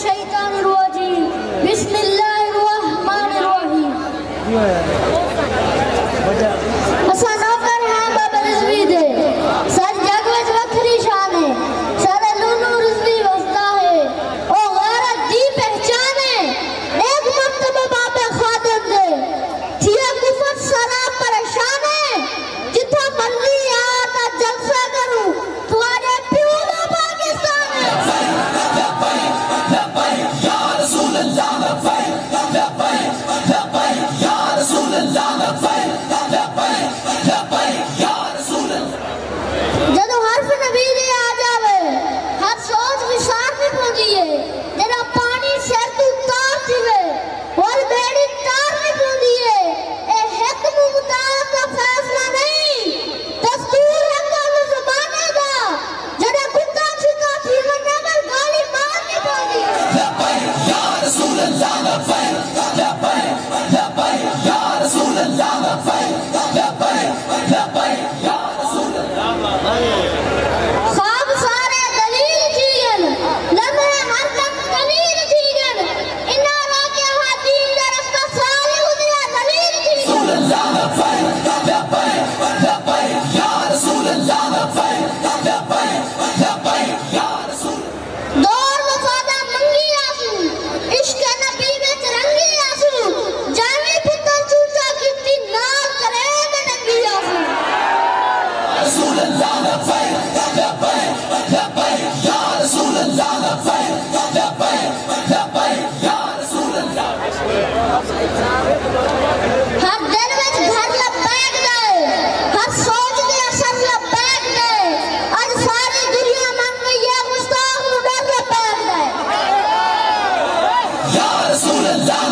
शैतानिर्रजीम बिस्मिल्लाहिर्रहमानिर्रहीम। असा नौकर हैं बाबा रिजवी दे सर जग विच वखरी शान है सारे लूलू रिजवी वसदा है ओ गैरत दी पहचान है एक मर्तबा बाबे खादिम दे थिया कुफर सारा परेशान है जिथा मर्जी आता जलसा करूं तुम्हारे प्यो दा पाकिस्तान है। जदों हर्फ नबी दे आ जावे हर सोच विसार नहीं पहुंची है तेरा पानी सिर तू तार थीवे और बेड़ी तार नहीं पहुंची है ए हक मुमताज का फैसला नहीं दस्तूर है कल ज़माने दा जड़ा कुत्ता छिका थीवे नगर गाली मार नहीं पहुंची है। या रसूल अल्लाह या रसूल अल्लाह ख्वाब सारे दलील थीगन लम्हे हर वक्त कलील थीगन इन्ना राके हादीन दे रास्ता साल गुजरिया दलील थीगन। दौर वफादा मंगी आसू इश्क नबी विच रंगी आसू जावी पुत्र चूचा कीती नाल करे में नंगी आसू। हर दिल विच घर लपैक दे हर सोच दे असर लपैक दे अज सारी दुनिया मन गई है गुस्ताख नू डर लपैक दे। या रसूल अल्लाह